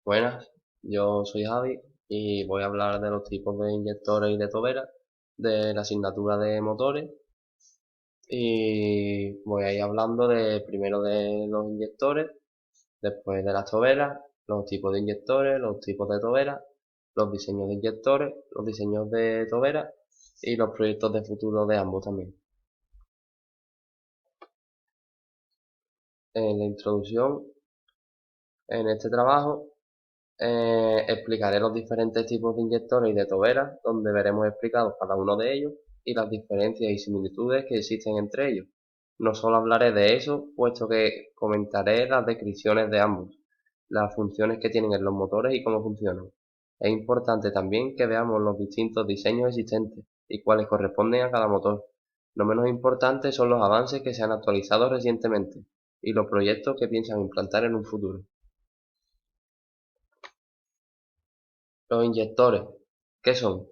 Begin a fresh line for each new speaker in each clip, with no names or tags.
Buenas, yo soy Javi y voy a hablar de los tipos de inyectores y de toberas de la asignatura de motores y voy a ir hablando primero de los inyectores, después de las toberas, los tipos de inyectores, los tipos de toberas, los diseños de inyectores, los diseños de toberas y los proyectos de futuro de ambos también. En la introducción, en este trabajo, explicaré los diferentes tipos de inyectores y de toberas, donde veremos explicados cada uno de ellos y las diferencias y similitudes que existen entre ellos. No solo hablaré de eso, puesto que comentaré las descripciones de ambos, las funciones que tienen en los motores y cómo funcionan. Es importante también que veamos los distintos diseños existentes y cuáles corresponden a cada motor. No menos importantes son los avances que se han actualizado recientemente y los proyectos que piensan implantar en un futuro. Los inyectores, ¿qué son?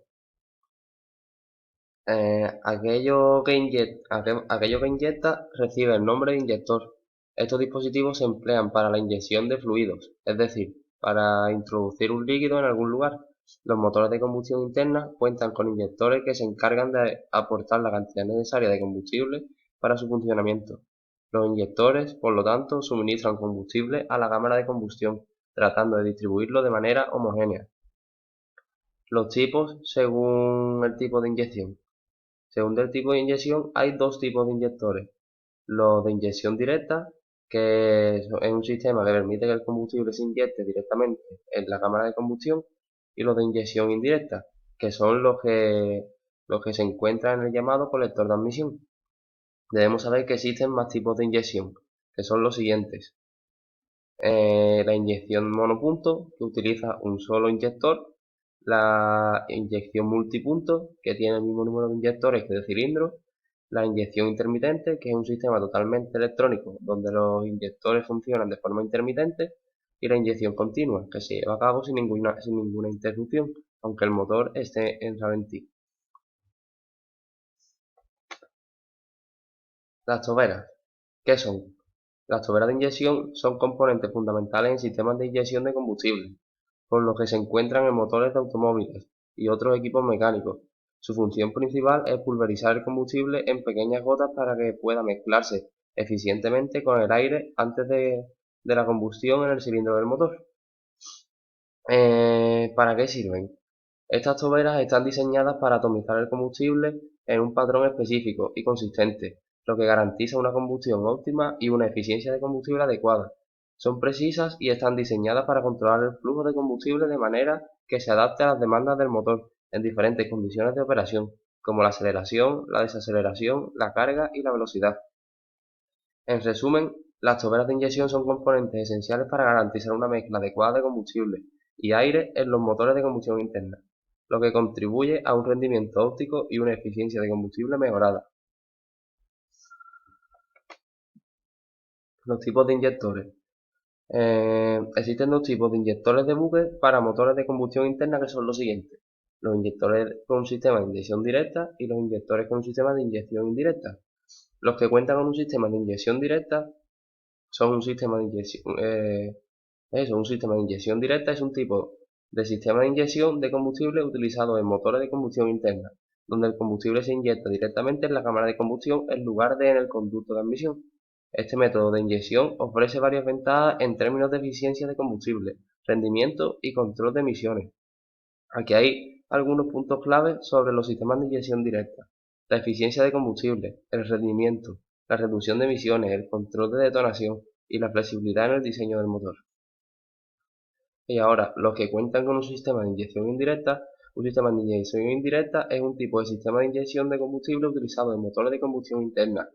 Aquello que inyecta recibe el nombre de inyector. Estos dispositivos se emplean para la inyección de fluidos, es decir, para introducir un líquido en algún lugar. Los motores de combustión interna cuentan con inyectores que se encargan de aportar la cantidad necesaria de combustible para su funcionamiento. Los inyectores, por lo tanto, suministran combustible a la cámara de combustión, tratando de distribuirlo de manera homogénea. Los tipos según el tipo de inyección. Según el tipo de inyección, hay dos tipos de inyectores. Los de inyección directa, que es un sistema que permite que el combustible se inyecte directamente en la cámara de combustión, y los de inyección indirecta, que son los que se encuentran en el llamado colector de admisión. Debemos saber que existen más tipos de inyección, que son los siguientes. La inyección monopunto, que utiliza un solo inyector. La inyección multipunto, que tiene el mismo número de inyectores que de cilindros. La inyección intermitente, que es un sistema totalmente electrónico donde los inyectores funcionan de forma intermitente. Y la inyección continua, que se lleva a cabo sin ninguna interrupción, aunque el motor esté en ralentí. Las toberas, ¿qué son? Las toberas de inyección son componentes fundamentales en sistemas de inyección de combustible, por lo que se encuentran en motores de automóviles y otros equipos mecánicos. Su función principal es pulverizar el combustible en pequeñas gotas para que pueda mezclarse eficientemente con el aire antes de la combustión en el cilindro del motor. ¿Para qué sirven? Estas toberas están diseñadas para atomizar el combustible en un patrón específico y consistente, lo que garantiza una combustión óptima y una eficiencia de combustible adecuada. Son precisas y están diseñadas para controlar el flujo de combustible de manera que se adapte a las demandas del motor en diferentes condiciones de operación, como la aceleración, la desaceleración, la carga y la velocidad. En resumen, las toberas de inyección son componentes esenciales para garantizar una mezcla adecuada de combustible y aire en los motores de combustión interna, lo que contribuye a un rendimiento óptimo y una eficiencia de combustible mejorada. Los tipos de inyectores. Existen dos tipos de inyectores de buque para motores de combustión interna, que son los siguientes: los inyectores con un sistema de inyección directa y los inyectores con un sistema de inyección indirecta. Los que cuentan con un sistema de inyección directa son un sistema de inyección directa es un tipo de sistema de inyección de combustible utilizado en motores de combustión interna, donde el combustible se inyecta directamente en la cámara de combustión en lugar de en el conducto de admisión. Este método de inyección ofrece varias ventajas en términos de eficiencia de combustible, rendimiento y control de emisiones. Aquí hay algunos puntos clave sobre los sistemas de inyección directa: la eficiencia de combustible, el rendimiento, la reducción de emisiones, el control de detonación y la flexibilidad en el diseño del motor. Y ahora, los que cuentan con un sistema de inyección indirecta. Un sistema de inyección indirecta es un tipo de sistema de inyección de combustible utilizado en motores de combustión interna,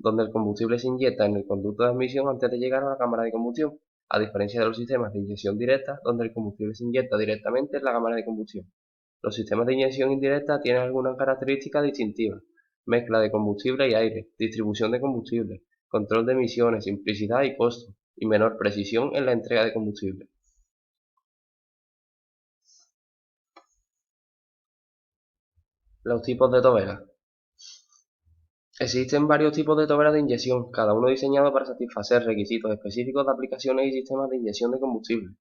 donde el combustible se inyecta en el conducto de admisión antes de llegar a la cámara de combustión, a diferencia de los sistemas de inyección directa, donde el combustible se inyecta directamente en la cámara de combustión. Los sistemas de inyección indirecta tienen algunas características distintivas: mezcla de combustible y aire, distribución de combustible, control de emisiones, simplicidad y costo, y menor precisión en la entrega de combustible. Los tipos de toberas. Existen varios tipos de toberas de inyección, cada uno diseñado para satisfacer requisitos específicos de aplicaciones y sistemas de inyección de combustible.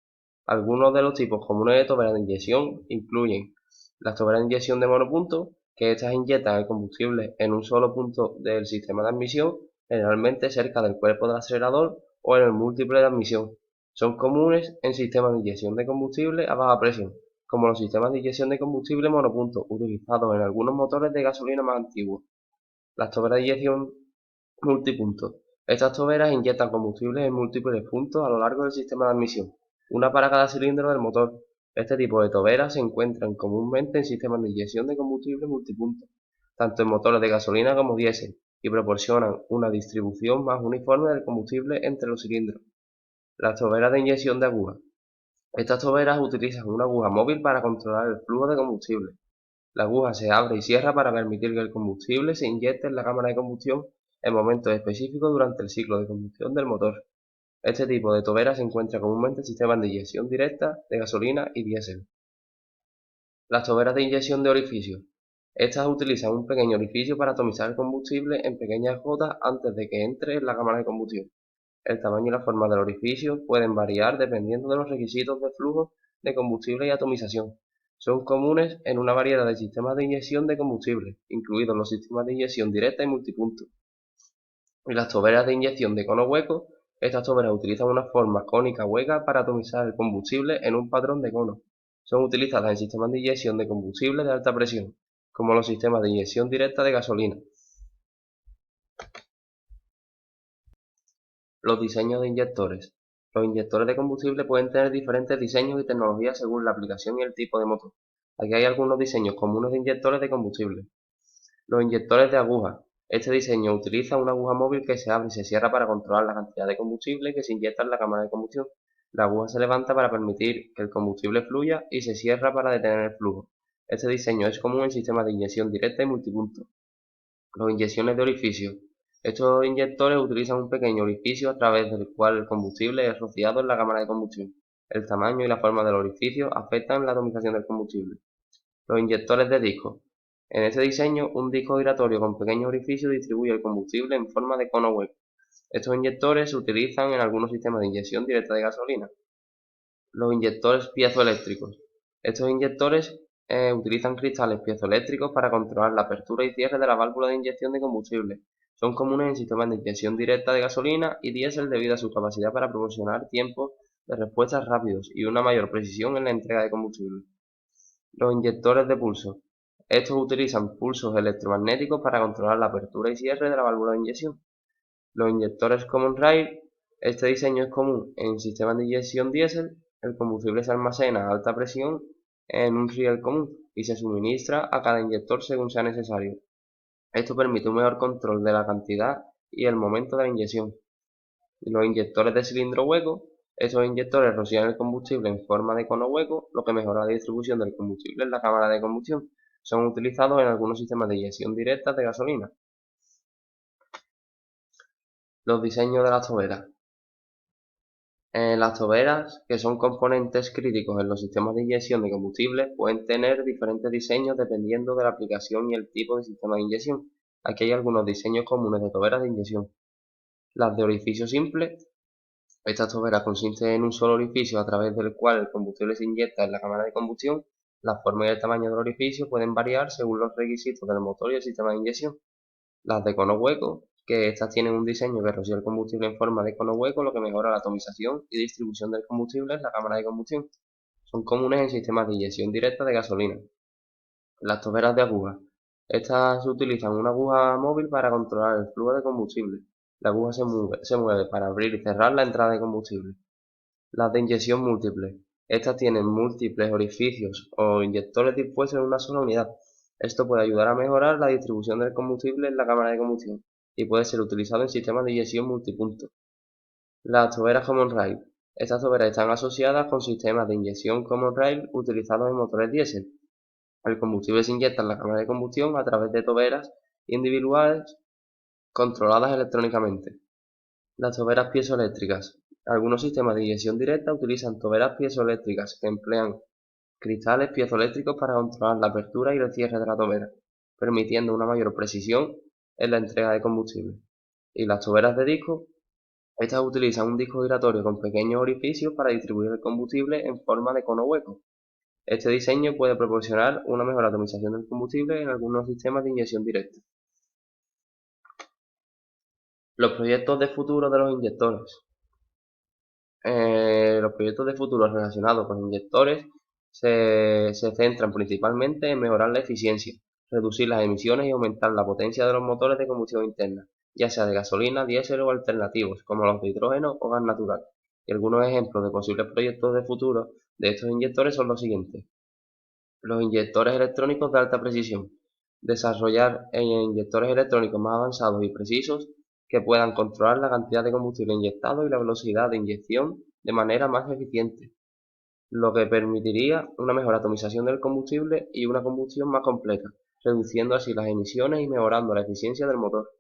Algunos de los tipos comunes de toberas de inyección incluyen las toberas de inyección de monopunto, que estas inyectan el combustible en un solo punto del sistema de admisión, generalmente cerca del cuerpo del acelerador o en el múltiple de admisión. Son comunes en sistemas de inyección de combustible a baja presión, como los sistemas de inyección de combustible monopunto, utilizados en algunos motores de gasolina más antiguos. Las toberas de inyección multipunto. Estas toberas inyectan combustibles en múltiples puntos a lo largo del sistema de admisión, una para cada cilindro del motor. Este tipo de toberas se encuentran comúnmente en sistemas de inyección de combustible multipunto, tanto en motores de gasolina como diésel, y proporcionan una distribución más uniforme del combustible entre los cilindros. Las toberas de inyección de aguja. Estas toberas utilizan una aguja móvil para controlar el flujo de combustible. La aguja se abre y cierra para permitir que el combustible se inyecte en la cámara de combustión en momentos específicos durante el ciclo de combustión del motor. Este tipo de tobera se encuentra comúnmente en sistemas de inyección directa de gasolina y diésel. Las toberas de inyección de orificio. Estas utilizan un pequeño orificio para atomizar el combustible en pequeñas gotas antes de que entre en la cámara de combustión. El tamaño y la forma del orificio pueden variar dependiendo de los requisitos de flujo de combustible y atomización. Son comunes en una variedad de sistemas de inyección de combustible, incluidos los sistemas de inyección directa y multipunto. Y las toberas de inyección de cono hueco. Estas toberas utilizan una forma cónica hueca para atomizar el combustible en un patrón de cono. Son utilizadas en sistemas de inyección de combustible de alta presión, como los sistemas de inyección directa de gasolina. Los diseños de inyectores. Los inyectores de combustible pueden tener diferentes diseños y tecnologías según la aplicación y el tipo de motor. Aquí hay algunos diseños comunes de inyectores de combustible. Los inyectores de aguja. Este diseño utiliza una aguja móvil que se abre y se cierra para controlar la cantidad de combustible que se inyecta en la cámara de combustión. La aguja se levanta para permitir que el combustible fluya y se cierra para detener el flujo. Este diseño es común en sistemas de inyección directa y multipunto. Los inyecciones de orificio. Estos inyectores utilizan un pequeño orificio a través del cual el combustible es rociado en la cámara de combustión. El tamaño y la forma del orificio afectan la atomización del combustible. Los inyectores de disco. En este diseño, un disco giratorio con pequeños orificios distribuye el combustible en forma de cono hueco. Estos inyectores se utilizan en algunos sistemas de inyección directa de gasolina. Los inyectores piezoeléctricos. Estos inyectores utilizan cristales piezoeléctricos para controlar la apertura y cierre de la válvula de inyección de combustible. Son comunes en sistemas de inyección directa de gasolina y diésel debido a su capacidad para proporcionar tiempos de respuesta rápidos y una mayor precisión en la entrega de combustible. Los inyectores de pulso. Estos utilizan pulsos electromagnéticos para controlar la apertura y cierre de la válvula de inyección. Los inyectores Common Rail. Este diseño es común en sistemas de inyección diésel. El combustible se almacena a alta presión en un riel común y se suministra a cada inyector según sea necesario. Esto permite un mejor control de la cantidad y el momento de la inyección. Los inyectores de cilindro hueco. Estos inyectores rocian el combustible en forma de cono hueco, lo que mejora la distribución del combustible en la cámara de combustión. Son utilizados en algunos sistemas de inyección directa de gasolina. Los diseños de las toberas. Las toberas, que son componentes críticos en los sistemas de inyección de combustible, pueden tener diferentes diseños dependiendo de la aplicación y el tipo de sistema de inyección. Aquí hay algunos diseños comunes de toberas de inyección. Las de orificio simple. Estas toberas consisten en un solo orificio a través del cual el combustible se inyecta en la cámara de combustión. La forma y el tamaño del orificio pueden variar según los requisitos del motor y el sistema de inyección. Las de cono hueco, que estas tienen un diseño que rocía el combustible en forma de cono hueco, lo que mejora la atomización y distribución del combustible en la cámara de combustión. Son comunes en sistemas de inyección directa de gasolina. Las toberas de aguja. Estas utilizan una aguja móvil para controlar el flujo de combustible. La aguja se mueve para abrir y cerrar la entrada de combustible. Las de inyección múltiple. Estas tienen múltiples orificios o inyectores dispuestos en una sola unidad. Esto puede ayudar a mejorar la distribución del combustible en la cámara de combustión y puede ser utilizado en sistemas de inyección multipunto. Las toberas Common Rail. Estas toberas están asociadas con sistemas de inyección Common Rail utilizados en motores diésel. El combustible se inyecta en la cámara de combustión a través de toberas individuales controladas electrónicamente. Las toberas piezoeléctricas. Algunos sistemas de inyección directa utilizan toberas piezoeléctricas que emplean cristales piezoeléctricos para controlar la apertura y el cierre de la tobera, permitiendo una mayor precisión en la entrega de combustible. Y las toberas de disco. Estas utilizan un disco giratorio con pequeños orificios para distribuir el combustible en forma de cono hueco. Este diseño puede proporcionar una mejor atomización del combustible en algunos sistemas de inyección directa. Los proyectos de futuro de los inyectores. Los proyectos de futuro relacionados con inyectores se centran principalmente en mejorar la eficiencia, reducir las emisiones y aumentar la potencia de los motores de combustión interna, ya sea de gasolina, diésel o alternativos, como los de hidrógeno o gas natural. Y algunos ejemplos de posibles proyectos de futuro de estos inyectores son los siguientes. Los inyectores electrónicos de alta precisión. Desarrollar inyectores electrónicos más avanzados y precisos que puedan controlar la cantidad de combustible inyectado y la velocidad de inyección de manera más eficiente, lo que permitiría una mejor atomización del combustible y una combustión más completa, reduciendo así las emisiones y mejorando la eficiencia del motor.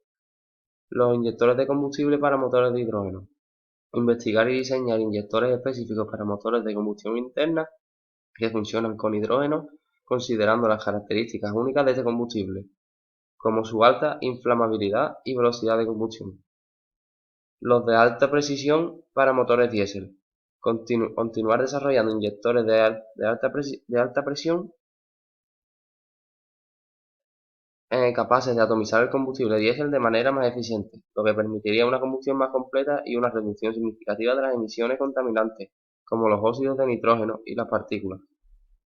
Los inyectores de combustible para motores de hidrógeno. Investigar y diseñar inyectores específicos para motores de combustión interna que funcionan con hidrógeno, considerando las características únicas de este combustible, como su alta inflamabilidad y velocidad de combustión. Los de alta precisión para motores diésel. Continuar desarrollando inyectores de alta presión capaces de atomizar el combustible diésel de manera más eficiente, lo que permitiría una combustión más completa y una reducción significativa de las emisiones contaminantes, como los óxidos de nitrógeno y las partículas.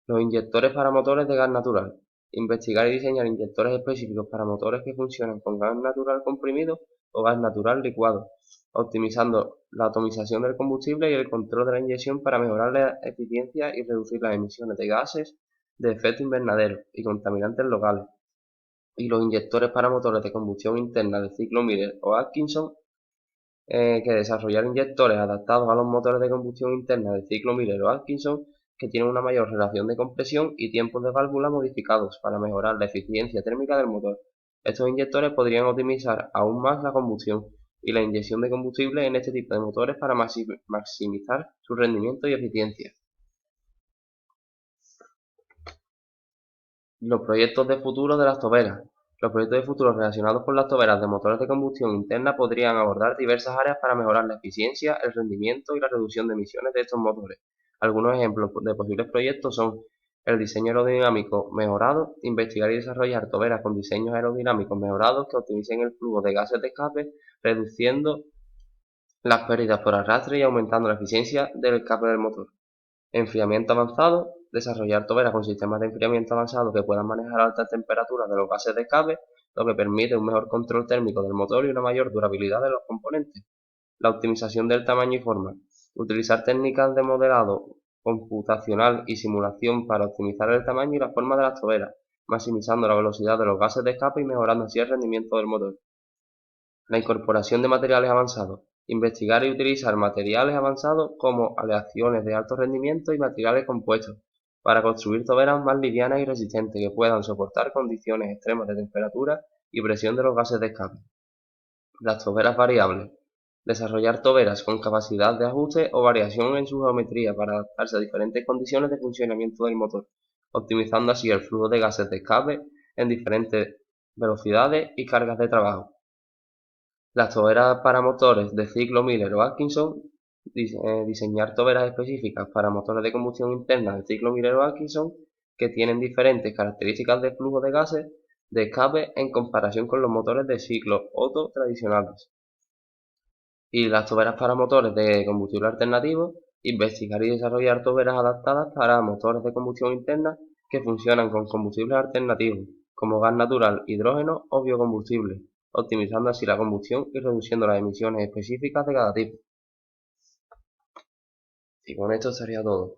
Los inyectores para motores de gas natural. Investigar y diseñar inyectores específicos para motores que funcionan con gas natural comprimido o gas natural licuado, optimizando la atomización del combustible y el control de la inyección para mejorar la eficiencia y reducir las emisiones de gases de efecto invernadero y contaminantes locales. Y los inyectores para motores de combustión interna de ciclo Miller o Atkinson, que desarrollar inyectores adaptados a los motores de combustión interna de ciclo Miller o Atkinson que tienen una mayor relación de compresión y tiempos de válvula modificados para mejorar la eficiencia térmica del motor. Estos inyectores podrían optimizar aún más la combustión y la inyección de combustible en este tipo de motores para maximizar su rendimiento y eficiencia. Los proyectos de futuro de las toberas. Los proyectos de futuro relacionados con las toberas de motores de combustión interna podrían abordar diversas áreas para mejorar la eficiencia, el rendimiento y la reducción de emisiones de estos motores. Algunos ejemplos de posibles proyectos son el diseño aerodinámico mejorado, investigar y desarrollar toberas con diseños aerodinámicos mejorados que optimicen el flujo de gases de escape, reduciendo las pérdidas por arrastre y aumentando la eficiencia del escape del motor. Enfriamiento avanzado. Desarrollar toberas con sistemas de enfriamiento avanzado que puedan manejar altas temperaturas de los gases de escape, lo que permite un mejor control térmico del motor y una mayor durabilidad de los componentes. La optimización del tamaño y forma. Utilizar técnicas de modelado computacional y simulación para optimizar el tamaño y la forma de las toberas, maximizando la velocidad de los gases de escape y mejorando así el rendimiento del motor. La incorporación de materiales avanzados. Investigar y utilizar materiales avanzados como aleaciones de alto rendimiento y materiales compuestos para construir toberas más livianas y resistentes que puedan soportar condiciones extremas de temperatura y presión de los gases de escape. Las toberas variables. Desarrollar toberas con capacidad de ajuste o variación en su geometría para adaptarse a diferentes condiciones de funcionamiento del motor, optimizando así el flujo de gases de escape en diferentes velocidades y cargas de trabajo. Las toberas para motores de ciclo Miller o Atkinson. Diseñar toberas específicas para motores de combustión interna de ciclo Miller o Atkinson que tienen diferentes características de flujo de gases de escape en comparación con los motores de ciclo Otto tradicionales. Y las toberas para motores de combustible alternativo. Investigar y desarrollar toberas adaptadas para motores de combustión interna que funcionan con combustibles alternativos, como gas natural, hidrógeno o biocombustible, optimizando así la combustión y reduciendo las emisiones específicas de cada tipo. Y con esto sería todo.